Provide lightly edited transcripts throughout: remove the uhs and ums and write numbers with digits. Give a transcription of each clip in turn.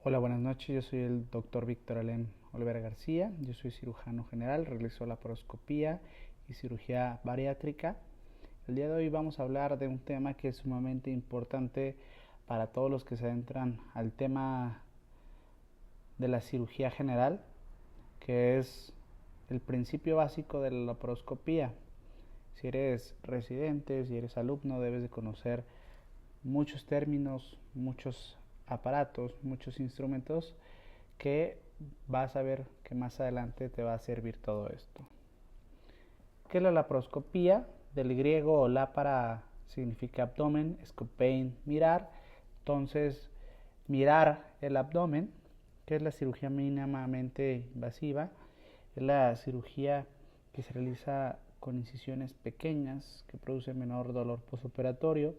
Hola, buenas noches. Yo soy el doctor Víctor Alem Olvera García. Yo soy cirujano general, realizo laparoscopía y cirugía bariátrica. El día de hoy vamos a hablar de un tema que es sumamente importante para todos los que se adentran al tema de la cirugía general, que es el principio básico de la laparoscopía. Si eres residente, si eres alumno, debes de conocer muchos términos, muchos aparatos, muchos instrumentos que vas a ver que más adelante te va a servir todo esto. ¿Qué es la laparoscopía? Del griego lápara significa abdomen, scopein mirar. Entonces, mirar el abdomen, que es la cirugía mínimamente invasiva, es la cirugía que se realiza con incisiones pequeñas que produce menor dolor postoperatorio,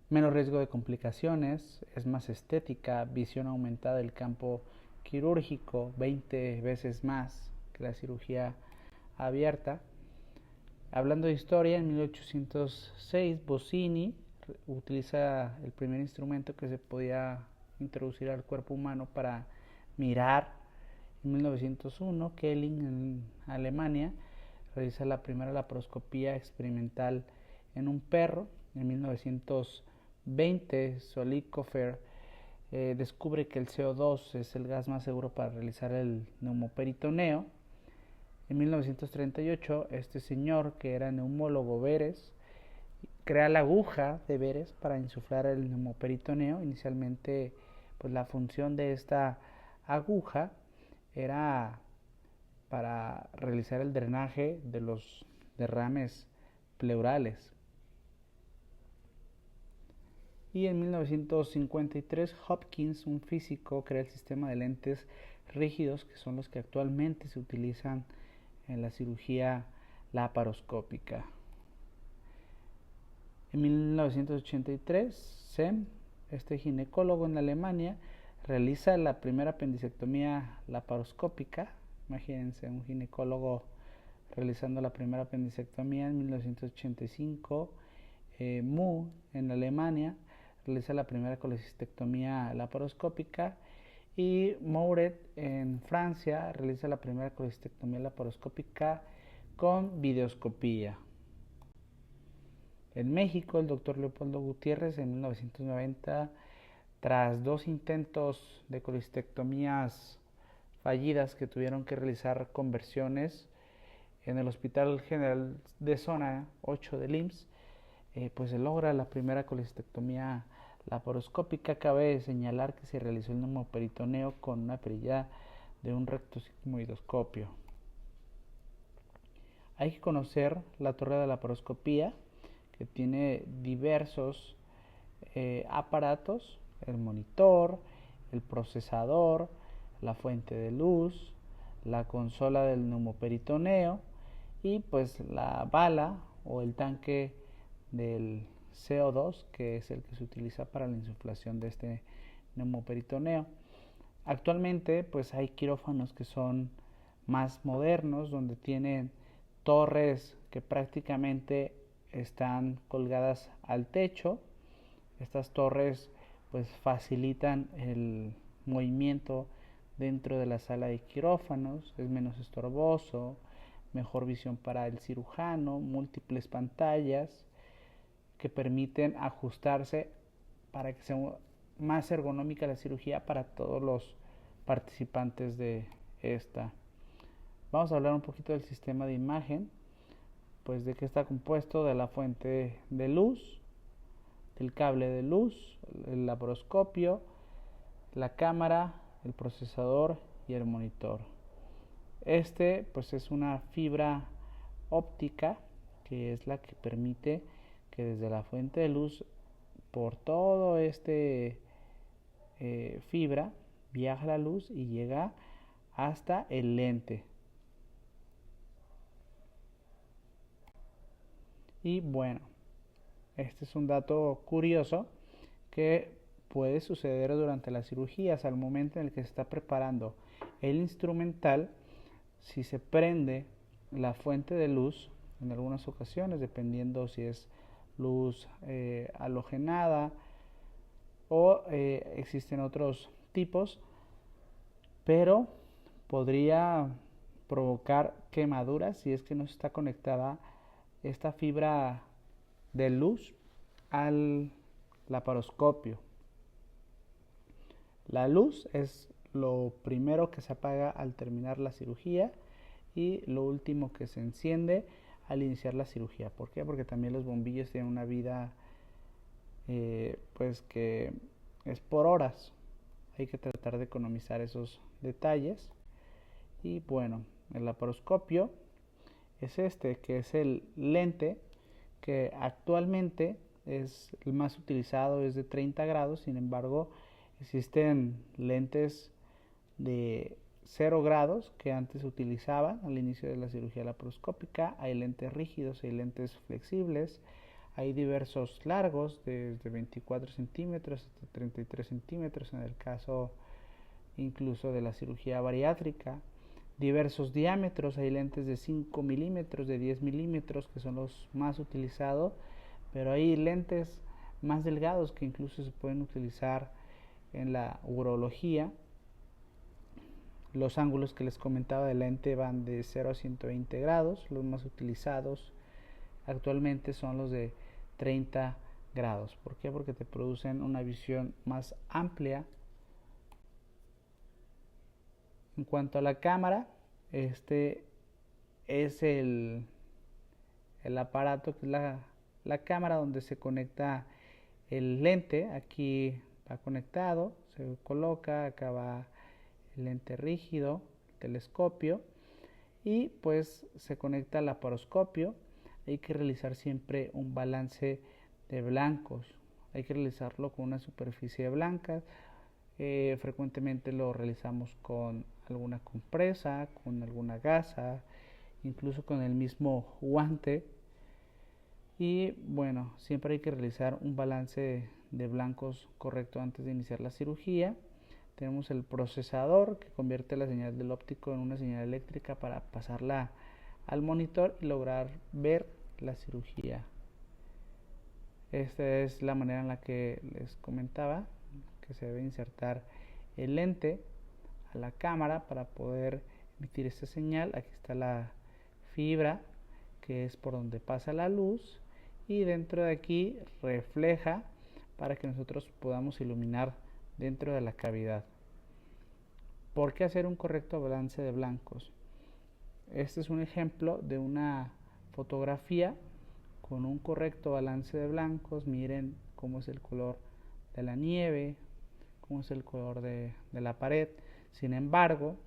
menos riesgo de complicaciones, es más estética, visión aumentada del campo quirúrgico 20 veces más que la cirugía abierta. Hablando de historia, en 1806 Bossini utiliza el primer instrumento que se podía introducir al cuerpo humano para mirar. En 1901 Kelling en Alemania realiza la primera laparoscopía experimental en un perro. En 1920 Zollikofer descubre que el CO2 es el gas más seguro para realizar el neumoperitoneo. En 1938 este señor, que era neumólogo Veres, crea la aguja de Veres para insuflar el neumoperitoneo. Inicialmente, pues la función de esta aguja era para realizar el drenaje de los derrames pleurales. Y en 1953 Hopkins, un físico, crea el sistema de lentes rígidos, que son los que actualmente se utilizan en la cirugía laparoscópica. En 1983 Sem, este ginecólogo en Alemania, realiza la primera apendicectomía laparoscópica. Imagínense un ginecólogo realizando la primera apendicectomía. En 1985 Mu en Alemania realiza la primera colecistectomía laparoscópica, y Mouret en Francia realiza la primera colecistectomía laparoscópica con videoscopía. En México, el doctor Leopoldo Gutiérrez en 1990, tras dos intentos de colecistectomías fallidas que tuvieron que realizar conversiones en el Hospital General de Zona 8 del IMSS, pues se logra la primera colecistectomía laparoscópica. Cabe señalar que se realizó el neumoperitoneo con una perilla de un rectosigmoidoscopio. Hay que conocer la torre de laparoscopía, que tiene diversos aparatos: el monitor, el procesador, la fuente de luz, la consola del neumoperitoneo y pues la bala o el tanque del CO2, que es el que se utiliza para la insuflación de este neumoperitoneo. Actualmente pues hay quirófanos que son más modernos, donde tienen torres que prácticamente están colgadas al techo. Estas torres pues facilitan el movimiento dentro de la sala de quirófanos, es menos estorboso, mejor visión para el cirujano, múltiples pantallas que permiten ajustarse para que sea más ergonómica la cirugía para todos los participantes de esta. Vamos a hablar un poquito del sistema de imagen, pues de qué está compuesto: de la fuente de luz, del cable de luz, el laparoscopio, la cámara, el procesador y el monitor. Este pues es una fibra óptica, que es la que permite que desde la fuente de luz por todo este fibra viaja la luz y llega hasta el lente. Y bueno, este es un dato curioso que puede suceder durante las cirugías. Al momento en el que se está preparando el instrumental, si se prende la fuente de luz, en algunas ocasiones, dependiendo si es luz halogenada o existen otros tipos, pero podría provocar quemaduras si es que no está conectada esta fibra de luz al laparoscopio. La luz es lo primero que se apaga al terminar la cirugía y lo último que se enciende al iniciar la cirugía. ¿Por qué? Porque también los bombillos tienen una vida pues que es por horas. Hay que tratar de economizar esos detalles. Y bueno, el laparoscopio es este, que es el lente que actualmente es el más utilizado, es de 30 grados. Sin embargo, existen lentes de 0 grados que antes se utilizaban al inicio de la cirugía laparoscópica. Hay lentes rígidos, hay lentes flexibles, hay diversos largos, desde 24 centímetros hasta 33 centímetros en el caso incluso de la cirugía bariátrica. Diversos diámetros, hay lentes de 5 milímetros, de 10 milímetros que son los más utilizados, pero hay lentes más delgados que incluso se pueden utilizar en la urología. Los ángulos que les comentaba de lente van de 0 a 120 grados. Los más utilizados actualmente son los de 30 grados. ¿Por qué? Porque te producen una visión más amplia. En cuanto a la cámara, este es el aparato que es la cámara donde se conecta el lente. Aquí va conectado, se coloca, acá va el lente rígido, el telescopio, y pues se conecta al laparoscopio. Hay que realizar siempre un balance de blancos, hay que realizarlo con una superficie blanca. Frecuentemente lo realizamos con alguna compresa, con alguna gasa, incluso con el mismo guante. Y bueno, siempre hay que realizar un balance de blancos correcto antes de iniciar la cirugía. Tenemos el procesador que convierte la señal del óptico en una señal eléctrica para pasarla al monitor y lograr ver la cirugía. Esta es la manera en la que les comentaba que se debe insertar el lente a la cámara para poder emitir esta señal. Aquí está la fibra que es por donde pasa la luz, y dentro de aquí refleja para que nosotros podamos iluminar dentro de la cavidad. ¿Por qué hacer un correcto balance de blancos? Este es un ejemplo de una fotografía con un correcto balance de blancos. Miren cómo es el color de la nieve, cómo es el color de la pared. Sin embargo,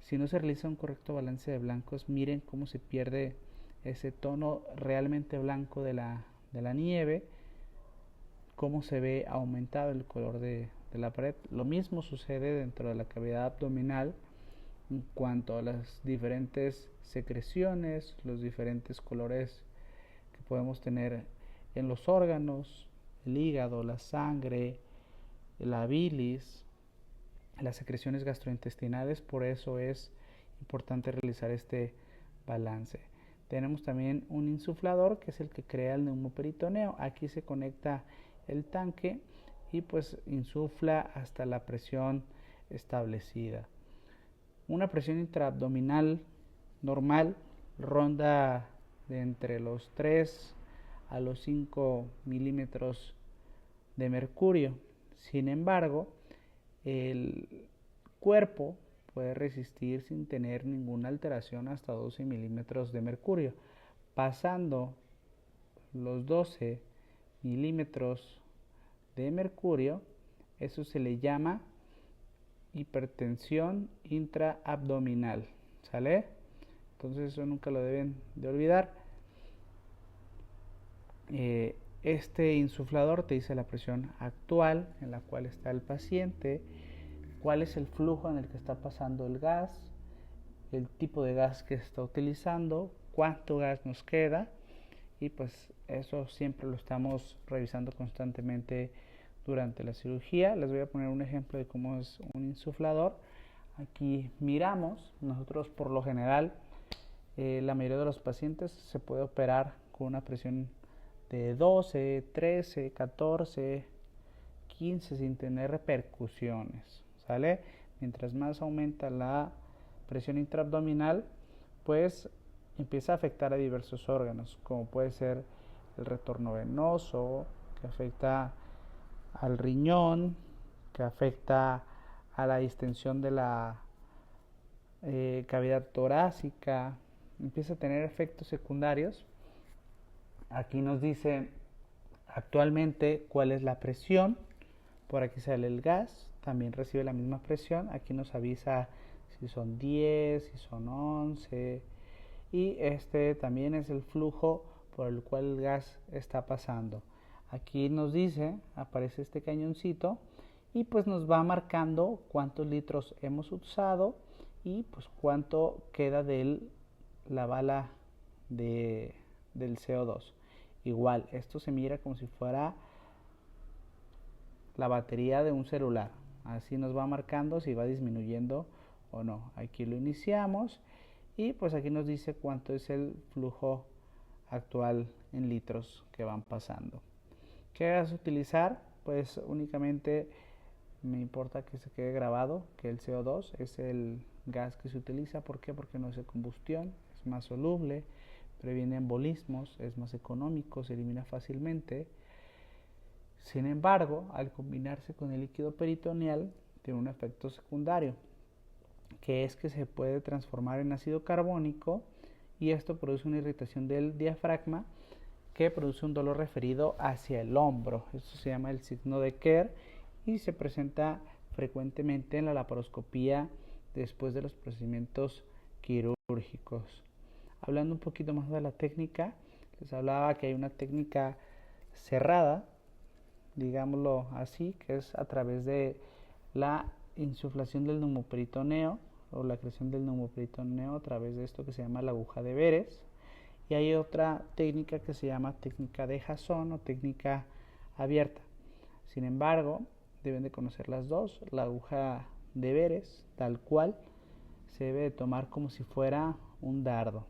si no se realiza un correcto balance de blancos, miren cómo se pierde ese tono realmente blanco de la nieve, cómo se ve aumentado el color de la pared. Lo mismo sucede dentro de la cavidad abdominal en cuanto a las diferentes secreciones, los diferentes colores que podemos tener en los órganos, el hígado, la sangre, la bilis, las secreciones gastrointestinales. Por eso es importante realizar este balance. Tenemos también un insuflador, que es el que crea el neumoperitoneo. Aquí se conecta el tanque y pues insufla hasta la presión establecida. Una presión intraabdominal normal ronda de entre los 3 a los 5 milímetros de mercurio. Sin embargo, el cuerpo puede resistir sin tener ninguna alteración hasta 12 milímetros de mercurio. Pasando los 12 milímetros de mercurio, eso se le llama hipertensión intraabdominal. ¿Sale? Entonces eso nunca lo deben de olvidar. Este insuflador te dice la presión actual en la cual está el paciente, cuál es el flujo en el que está pasando el gas, el tipo de gas que se está utilizando, cuánto gas nos queda, y pues eso siempre lo estamos revisando constantemente durante la cirugía. Les voy a poner un ejemplo de cómo es un insuflador. Aquí miramos, nosotros por lo general, la mayoría de los pacientes se puede operar con una presión de 12, 13, 14, 15 sin tener repercusiones, ¿sale? Mientras más aumenta la presión intraabdominal, pues empieza a afectar a diversos órganos, como puede ser el retorno venoso, que afecta al riñón, que afecta a la distensión de la cavidad torácica, empieza a tener efectos secundarios. Aquí nos dice actualmente cuál es la presión, por aquí sale el gas, también recibe la misma presión, aquí nos avisa si son 10, si son 11, y este también es el flujo por el cual el gas está pasando. Aquí nos dice, aparece este cañoncito y pues nos va marcando cuántos litros hemos usado y pues cuánto queda de la bala del CO2. Igual, esto se mira como si fuera la batería de un celular. Así nos va marcando si va disminuyendo o no. Aquí lo iniciamos y pues aquí nos dice cuánto es el flujo actual en litros que van pasando. ¿Qué vas a utilizar? Pues únicamente me importa que se quede grabado que el CO2 es el gas que se utiliza. ¿Por qué? Porque no es de combustión, es más soluble, previene embolismos, es más económico, se elimina fácilmente. Sin embargo, al combinarse con el líquido peritoneal, tiene un efecto secundario, que es que se puede transformar en ácido carbónico y esto produce una irritación del diafragma que produce un dolor referido hacia el hombro. Esto se llama el signo de Kerr y se presenta frecuentemente en la laparoscopía después de los procedimientos quirúrgicos. Hablando un poquito más de la técnica, les hablaba que hay una técnica cerrada, digámoslo así, que es a través de la insuflación del neumoperitoneo o la creación del neumoperitoneo a través de esto que se llama la aguja de Veres. Y hay otra técnica que se llama técnica de Jason o técnica abierta. Sin embargo, deben de conocer las dos. La aguja de Veres, tal cual, se debe de tomar como si fuera un dardo.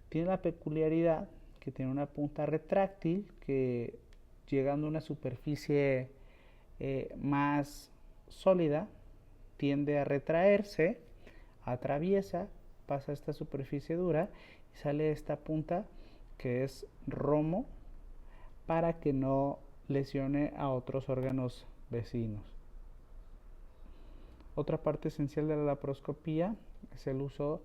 Tiene la peculiaridad que tiene una punta retráctil que, llegando a una superficie más sólida, tiende a retraerse, atraviesa, pasa esta superficie dura y sale esta punta que es romo para que no lesione a otros órganos vecinos. Otra parte esencial de la laparoscopía es el uso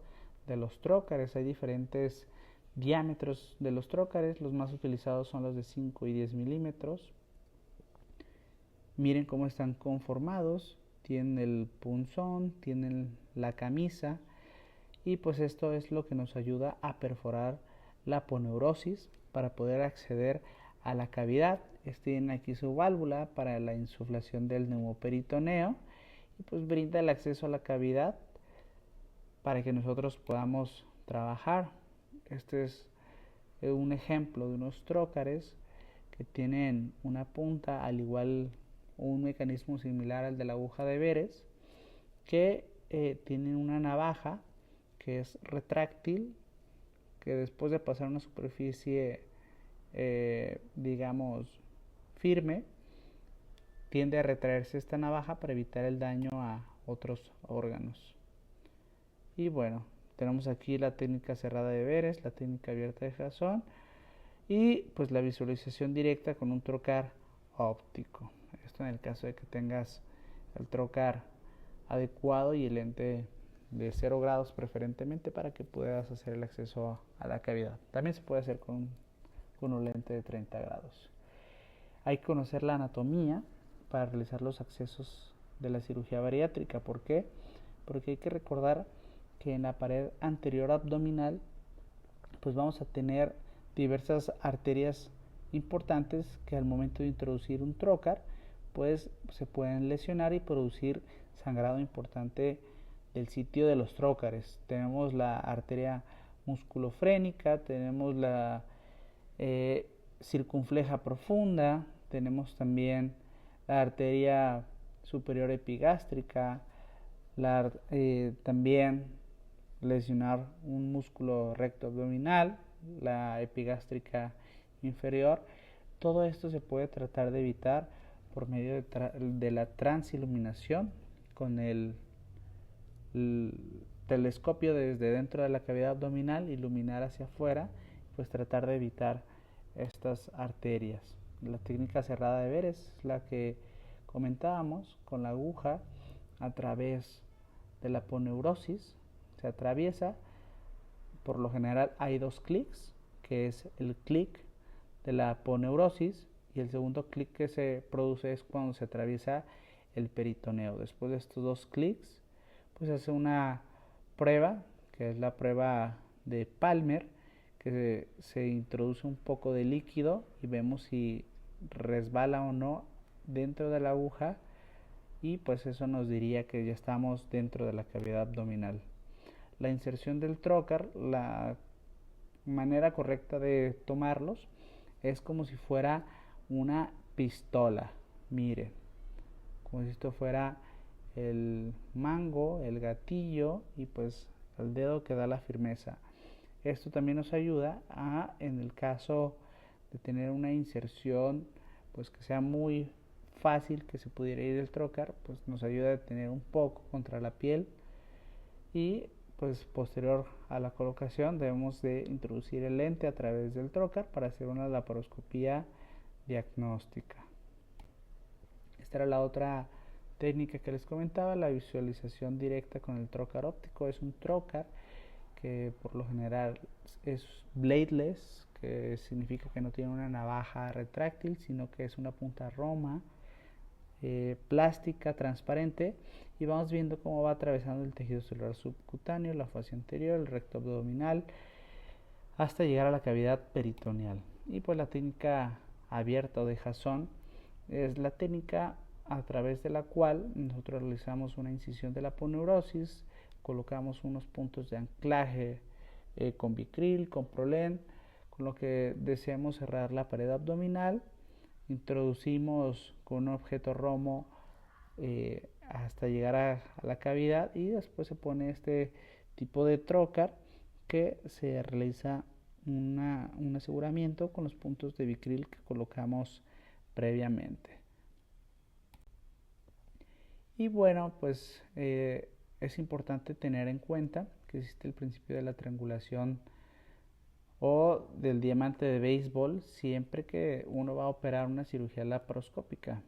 de los trócares. Hay diferentes diámetros de los trócares, los más utilizados son los de 5 y 10 milímetros. Miren cómo están conformados, tienen el punzón, tienen la camisa y pues esto es lo que nos ayuda a perforar la aponeurosis para poder acceder a la cavidad. Tienen aquí su válvula para la insuflación del neumoperitoneo y pues brinda el acceso a la cavidad para que nosotros podamos trabajar. Este es un ejemplo de unos trócares que tienen una punta al igual un mecanismo similar al de la aguja de Veres, que tienen una navaja que es retráctil, que después de pasar una superficie digamos firme, tiende a retraerse esta navaja para evitar el daño a otros órganos. Y bueno, tenemos aquí la técnica cerrada de Veres, la técnica abierta de Jason y pues la visualización directa con un trocar óptico. Esto en el caso de que tengas el trocar adecuado y el lente de 0 grados preferentemente para que puedas hacer el acceso a la cavidad. También se puede hacer con un lente de 30 grados. Hay que conocer la anatomía para realizar los accesos de la cirugía bariátrica. ¿Por qué? Porque hay que recordar que en la pared anterior abdominal pues vamos a tener diversas arterias importantes que al momento de introducir un trocar pues se pueden lesionar y producir sangrado importante del sitio de los trócares. Tenemos la arteria musculofrénica, tenemos la circunfleja profunda, tenemos también la arteria superior epigástrica, también lesionar un músculo recto abdominal, la epigástrica inferior. Todo esto se puede tratar de evitar por medio de la transiluminación con el telescopio desde dentro de la cavidad abdominal, iluminar hacia afuera, pues tratar de evitar estas arterias. La técnica cerrada de ver es la que comentábamos, con la aguja a través de la aponeurosis, se atraviesa. Por lo general hay dos clics, que es el clic de la aponeurosis, y el segundo clic que se produce es cuando se atraviesa el peritoneo. Después de estos dos clics, pues se hace una prueba, que es la prueba de Palmer, que se introduce un poco de líquido y vemos si resbala o no dentro de la aguja, y pues eso nos diría que ya estamos dentro de la cavidad abdominal. La inserción del trocar, la manera correcta de tomarlos es como si fuera una pistola. Miren, como si esto fuera el mango, el gatillo y pues el dedo que da la firmeza. Esto también nos ayuda a, en el caso de tener una inserción pues que sea muy fácil, que se pudiera ir el trocar, pues nos ayuda a detener un poco contra la piel, y pues posterior a la colocación debemos de introducir el lente a través del trocar para hacer una laparoscopía diagnóstica. Esta era la otra técnica que les comentaba, la visualización directa con el trocar óptico. Es un trocar que por lo general es bladeless, que significa que no tiene una navaja retráctil, sino que es una punta roma, plástica, transparente, y vamos viendo cómo va atravesando el tejido celular subcutáneo, la fascia anterior, el recto abdominal, hasta llegar a la cavidad peritoneal. Y pues la técnica abierta o de Jason es la técnica a través de la cual nosotros realizamos una incisión de la aponeurosis, colocamos unos puntos de anclaje con Vicryl, con Prolene, con lo que deseamos cerrar la pared abdominal. Introducimos con un objeto romo hasta llegar a la cavidad, y después se pone este tipo de trocar que se realiza un aseguramiento con los puntos de Vicryl que colocamos previamente. Y bueno, pues es importante tener en cuenta que existe el principio de la triangulación o del diamante de béisbol siempre que uno va a operar una cirugía laparoscópica.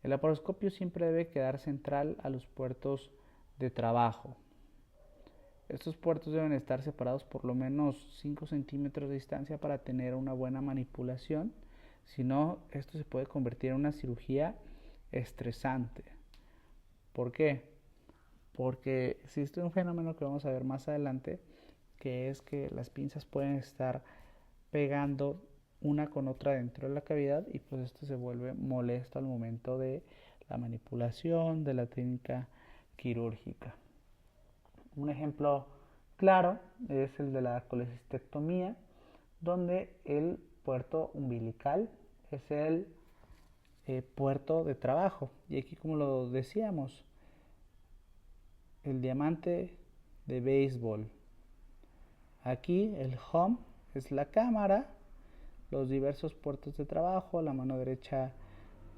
El laparoscopio siempre debe quedar central a los puertos de trabajo. Estos puertos deben estar separados por lo menos 5 centímetros de distancia para tener una buena manipulación. Si no, esto se puede convertir en una cirugía estresante. ¿Por qué? Porque existe un fenómeno que vamos a ver más adelante, que es que las pinzas pueden estar pegando una con otra dentro de la cavidad, y pues esto se vuelve molesto al momento de la manipulación, de la técnica quirúrgica. Un ejemplo claro es el de la colecistectomía, donde el puerto umbilical es el puerto de trabajo. Y aquí, como lo decíamos, el diamante de béisbol. Aquí el home es la cámara, los diversos puertos de trabajo, la mano derecha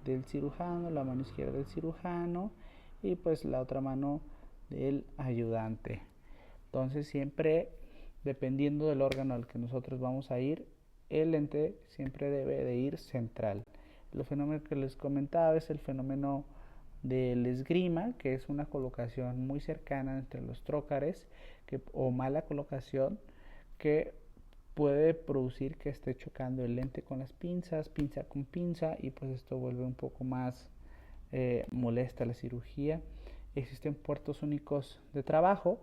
del cirujano, la mano izquierda del cirujano y pues la otra mano del ayudante. Entonces siempre, dependiendo del órgano al que nosotros vamos a ir, el lente siempre debe de ir central. El fenómeno que les comentaba es el fenómeno del esgrima, que es una colocación muy cercana entre los trócares o mala colocación, que puede producir que esté chocando el lente con las pinzas, pinza con pinza, y pues esto vuelve un poco más molesta la cirugía. Existen puertos únicos de trabajo,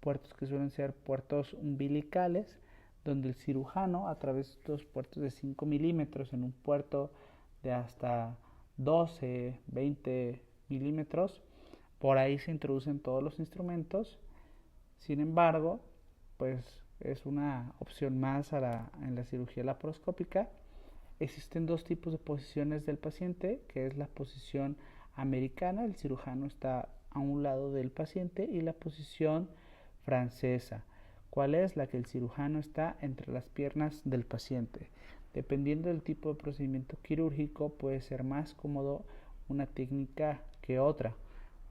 puertos que suelen ser puertos umbilicales, donde el cirujano, a través de estos puertos de 5 milímetros en un puerto de hasta 12, 20 milímetros, por ahí se introducen todos los instrumentos. Sin embargo, pues es una opción más en la cirugía laparoscópica. Existen dos tipos de posiciones del paciente, que es la posición americana, el cirujano está a un lado del paciente, y la posición francesa, ¿cuál es? La que el cirujano está entre las piernas del paciente. Dependiendo del tipo de procedimiento quirúrgico, puede ser más cómodo una técnica que otra.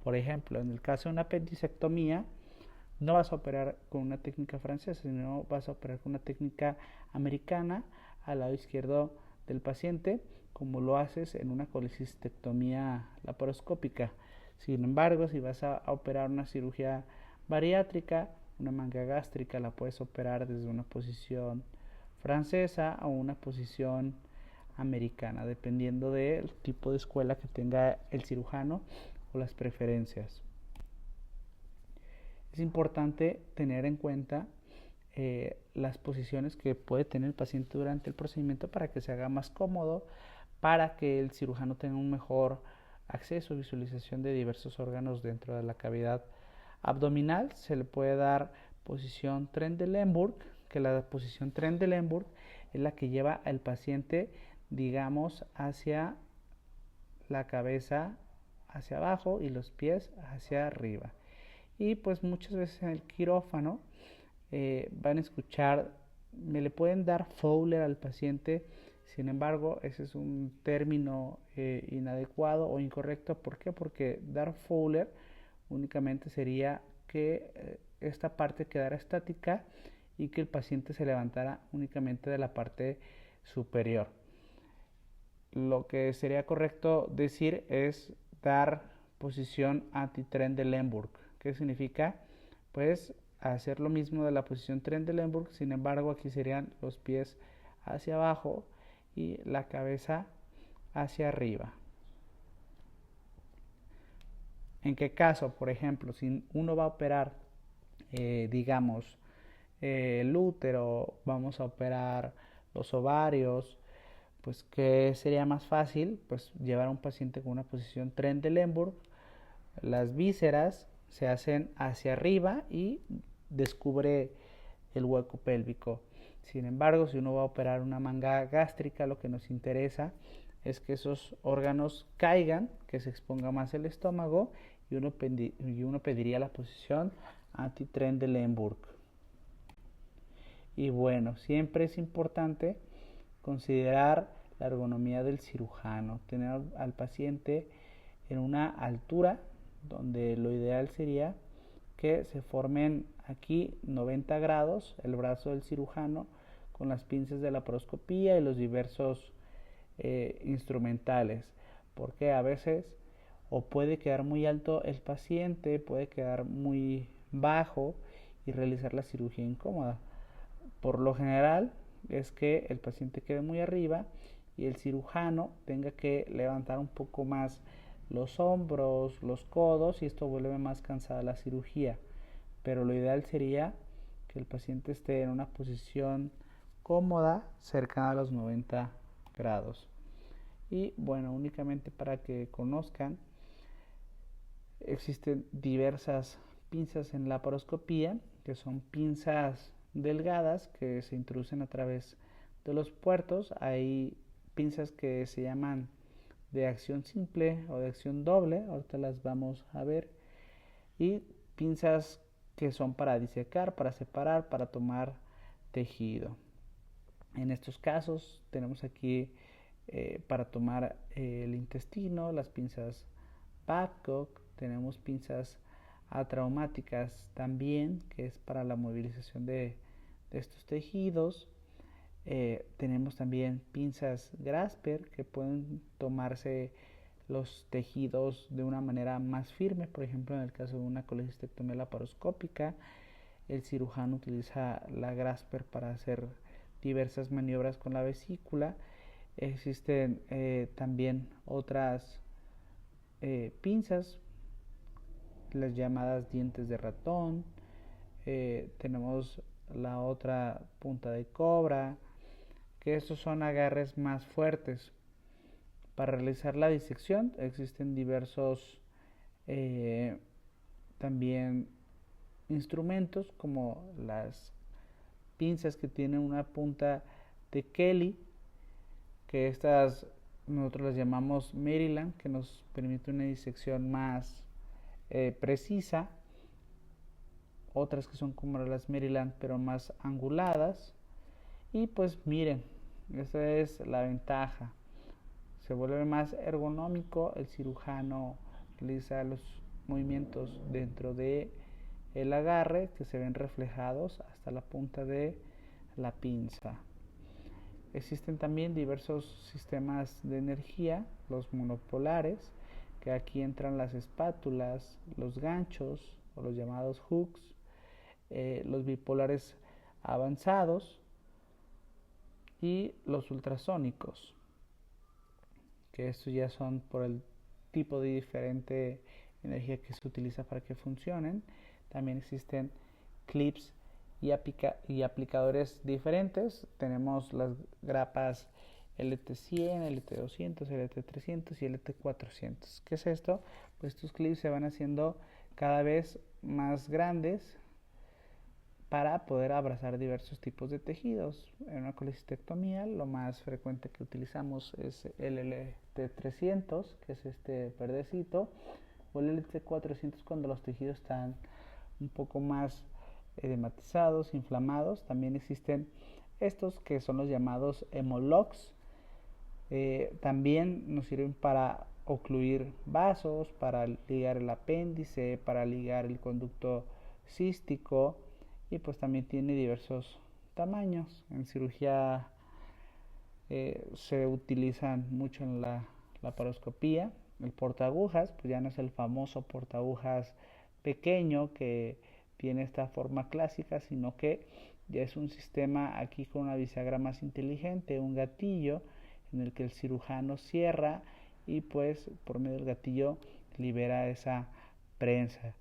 Por ejemplo, en el caso de una apendicectomía, no vas a operar con una técnica francesa, sino vas a operar con una técnica americana al lado izquierdo del paciente, como lo haces en una colecistectomía laparoscópica. Sin embargo, si vas a operar una cirugía bariátrica, una manga gástrica, la puedes operar desde una posición francesa o una posición americana, dependiendo del tipo de escuela que tenga el cirujano o las preferencias. Es importante tener en cuenta las posiciones que puede tener el paciente durante el procedimiento para que se haga más cómodo, para que el cirujano tenga un mejor acceso y visualización de diversos órganos dentro de la cavidad abdominal. Se le puede dar posición Trendelenburg, que la posición Trendelenburg es la que lleva al paciente, digamos, hacia la cabeza hacia abajo y los pies hacia arriba. Y pues muchas veces en el quirófano van a escuchar, me le pueden dar Fowler al paciente. Sin embargo, ese es un término inadecuado o incorrecto. ¿Por qué? Porque dar Fowler únicamente sería que esta parte quedara estática y que el paciente se levantara únicamente de la parte superior. Lo que sería correcto decir es dar posición anti-Trendelenburg. ¿Qué significa? Pues hacer lo mismo de la posición Trendelenburg, sin embargo aquí serían los pies hacia abajo y la cabeza hacia arriba. ¿En qué caso? Por ejemplo, si uno va a operar, digamos, el útero, vamos a operar los ovarios, pues ¿qué sería más fácil? Pues llevar a un paciente con una posición Trendelenburg. Las vísceras se hacen hacia arriba y descubre el hueco pélvico. Sin embargo, si uno va a operar una manga gástrica, lo que nos interesa es que esos órganos caigan, que se exponga más el estómago y uno pediría la posición anti-Trendelenburg. Y bueno, siempre es importante considerar la ergonomía del cirujano, tener al paciente en una altura donde lo ideal sería que se formen aquí 90 grados el brazo del cirujano con las pinzas de la laparoscopía y los diversos instrumentales, porque a veces o puede quedar muy alto el paciente, puede quedar muy bajo y realizar la cirugía incómoda. Por lo general es que el paciente quede muy arriba y el cirujano tenga que levantar un poco más los hombros, los codos, y esto vuelve más cansada la cirugía. Pero lo ideal sería que el paciente esté en una posición cómoda, cercana a los 90 grados. Y bueno, únicamente para que conozcan, existen diversas pinzas en la laparoscopía, que son pinzas delgadas que se introducen a través de los puertos. Hay pinzas que se llaman de acción simple o de acción doble, ahorita las vamos a ver, y pinzas que son para disecar, para separar, para tomar tejido. En estos casos tenemos aquí para tomar el intestino, las pinzas Babcock, tenemos pinzas atraumáticas también, que es para la movilización de estos tejidos. Tenemos también pinzas Grasper, que pueden tomarse los tejidos de una manera más firme. Por ejemplo, en el caso de una colecistectomía laparoscópica, el cirujano utiliza la Grasper para hacer diversas maniobras con la vesícula. Existen también otras pinzas, las llamadas dientes de ratón. Tenemos la otra punta de cobra, que estos son agarres más fuertes. Para realizar la disección existen diversos también instrumentos, como las pinzas que tienen una punta de Kelly, que estas nosotros las llamamos Maryland, que nos permite una disección más precisa. Otras que son como las Maryland pero más anguladas. Y pues miren, Esa es la ventaja. Se vuelve más ergonómico, el cirujano realiza los movimientos dentro de el agarre que se ven reflejados hasta la punta de la pinza. Existen también diversos sistemas de energía, los monopolares, que aquí entran las espátulas, los ganchos o los llamados hooks, los bipolares avanzados y los ultrasónicos, que estos ya son por el tipo de diferente energía que se utiliza para que funcionen. También existen clips y aplicadores diferentes. Tenemos las grapas LT100, LT200, LT300 y LT400. ¿Qué es esto? Pues estos clips se van haciendo cada vez más grandes para poder abrazar diversos tipos de tejidos. En una colecistectomía lo más frecuente que utilizamos es el LT300, que es este verdecito, o el LT400 cuando los tejidos están un poco más edematizados, inflamados. También existen estos que son los llamados hemolocks. También nos sirven para ocluir vasos, para ligar el apéndice, para ligar el conducto cístico, y pues también tiene diversos tamaños. En cirugía se utilizan mucho en la laparoscopía. El portaagujas, pues ya no es el famoso portaagujas pequeño que tiene esta forma clásica, sino que ya es un sistema aquí con una bisagra más inteligente, un gatillo en el que el cirujano cierra y pues por medio del gatillo libera esa prensa.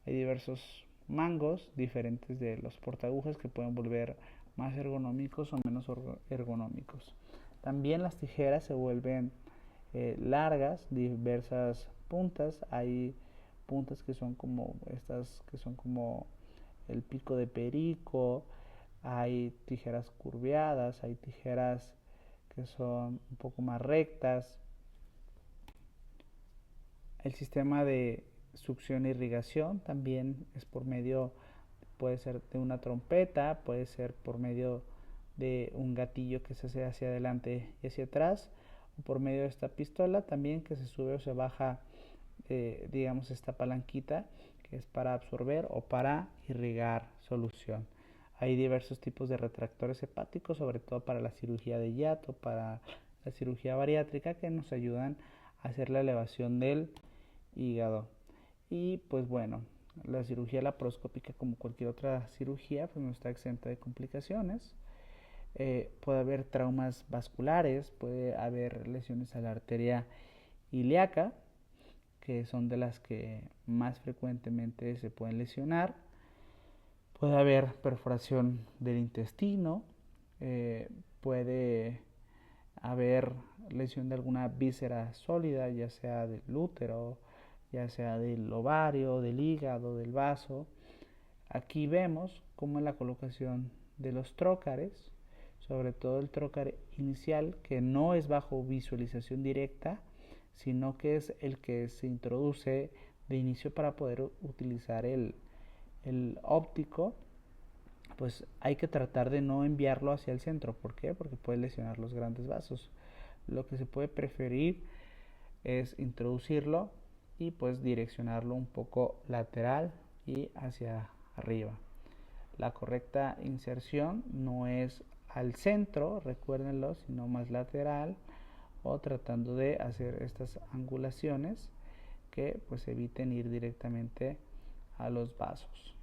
Hay diversos mangos diferentes de los portaagujas que pueden volver más ergonómicos o menos ergonómicos. También las tijeras se vuelven largas, diversas puntas. Hay puntas que son como estas, que son como el pico de perico. Hay tijeras curveadas, hay tijeras que son un poco más rectas. El sistema de succión e irrigación también es por medio, puede ser de una trompeta, puede ser por medio de un gatillo que se hace hacia adelante y hacia atrás, o por medio de esta pistola también que se sube o se baja, digamos, esta palanquita que es para absorber o para irrigar solución. Hay diversos tipos de retractores hepáticos, sobre todo para la cirugía de hiato, para la cirugía bariátrica, que nos ayudan a hacer la elevación del hígado. Y pues bueno, la cirugía laparoscópica, como cualquier otra cirugía, pues no está exenta de complicaciones. Puede haber traumas vasculares, puede haber lesiones a la arteria ilíaca, que son de las que más frecuentemente se pueden lesionar. Puede haber perforación del intestino, puede haber lesión de alguna víscera sólida, ya sea del útero, ya sea del ovario, del hígado, del vaso. Aquí vemos cómo en la colocación de los trócares, sobre todo el trócar inicial, que no es bajo visualización directa, sino que es el que se introduce de inicio para poder utilizar el óptico, pues hay que tratar de no enviarlo hacia el centro. ¿Por qué? Porque puede lesionar los grandes vasos. Lo que se puede preferir es introducirlo y pues direccionarlo un poco lateral y hacia arriba. La correcta inserción no es al centro, recuérdenlo, sino más lateral, o tratando de hacer estas angulaciones que pues eviten ir directamente a los vasos.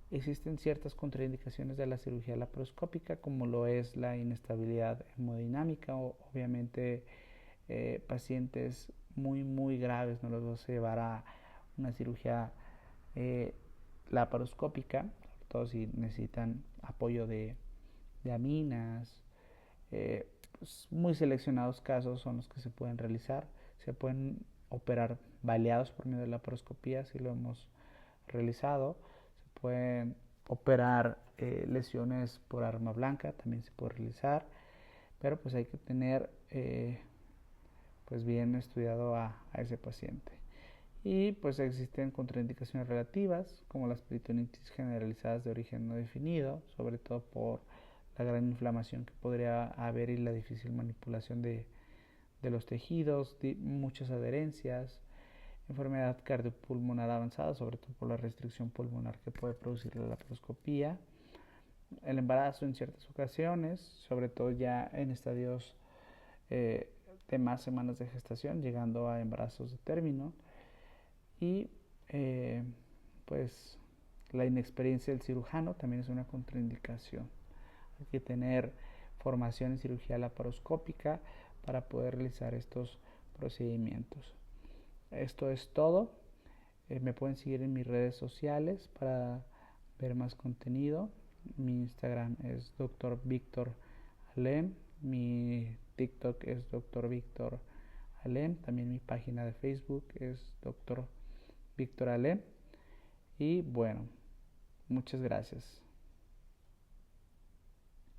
Existen ciertas contraindicaciones de la cirugía laparoscópica, como lo es la inestabilidad hemodinámica, o obviamente pacientes muy graves no los vas a llevar a una cirugía laparoscópica, sobre todo si necesitan apoyo de aminas. Pues muy seleccionados casos son los que se pueden realizar. Se pueden operar baleados por medio de la laparoscopía, si lo hemos realizado. Se pueden operar lesiones por arma blanca, también se puede realizar, pero pues hay que tener pues bien estudiado a ese paciente. Y pues existen contraindicaciones relativas, como las peritonitis generalizadas de origen no definido, sobre todo por la gran inflamación que podría haber y la difícil manipulación de los tejidos, muchas adherencias, enfermedad cardiopulmonar avanzada, sobre todo por la restricción pulmonar que puede producir la laparoscopía, el embarazo en ciertas ocasiones, sobre todo ya en estadios de más semanas de gestación, llegando a embarazos de término, y pues la inexperiencia del cirujano también es una contraindicación. Hay que tener formación en cirugía laparoscópica para poder realizar estos procedimientos. Esto es todo. Me pueden seguir en mis redes sociales para ver más contenido. Mi Instagram es Dr. Víctor Alem. Mi TikTok es Dr. Víctor Alem. También mi página de Facebook es Dr. Víctor Alem. Y bueno, muchas gracias.